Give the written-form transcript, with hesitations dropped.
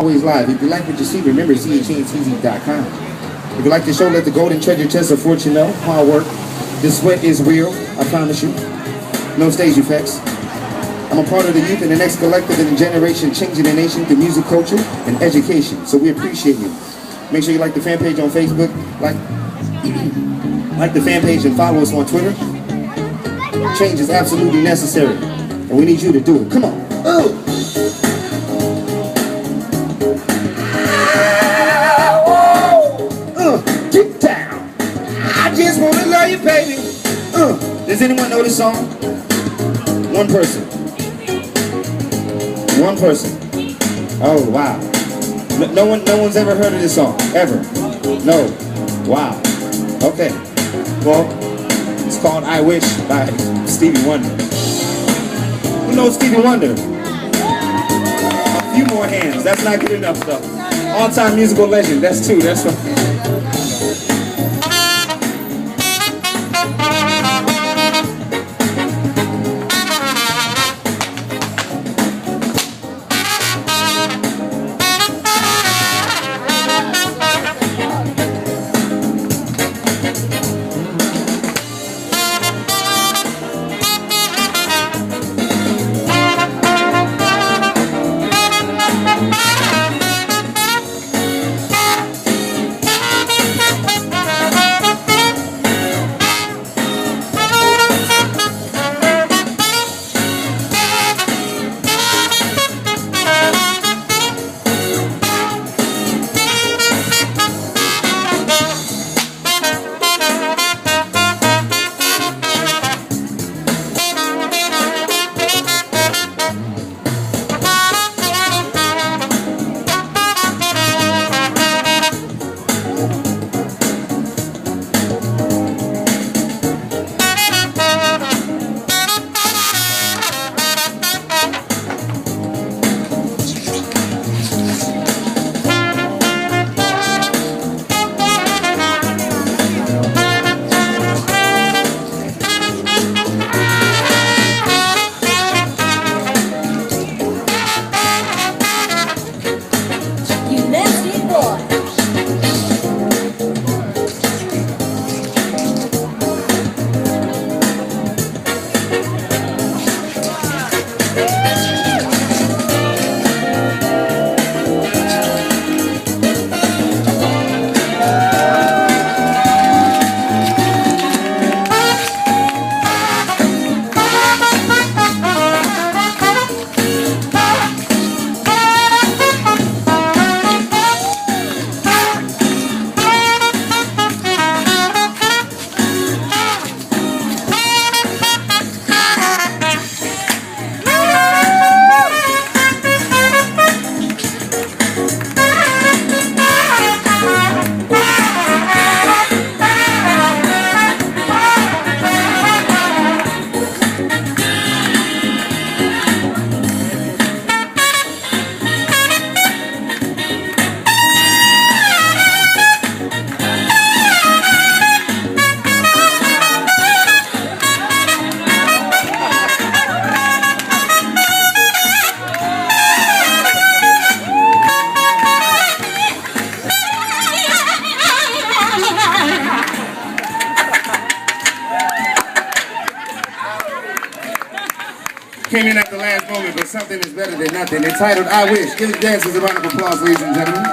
Always live. If you like what you see, remember CHNTZ.com. If you like the show, let the golden treasure chest of fortune know. Hard work. The sweat is real, I promise you. No stage effects. I'm a part of the youth and the next collective in the generation changing the nation through music, culture, and education. So we appreciate you. Make sure you like the fan page on Facebook, like the fan page and follow us on Twitter. Change is absolutely necessary, and we need you to do it. Come on. Oh. Get down. I just wanna love you, baby. Does anyone know this song? One person. One person. Oh wow. No one's ever heard of this song ever. No. Wow. Okay. Well, it's called "I Wish" by Stevie Wonder. Who knows Stevie Wonder? A few more hands. That's not good enough stuff. All-time musical legend. That's two. That's right. Came in at the last moment, but something is better than nothing. Entitled "I Wish." Give the dancers a round of applause, ladies and gentlemen.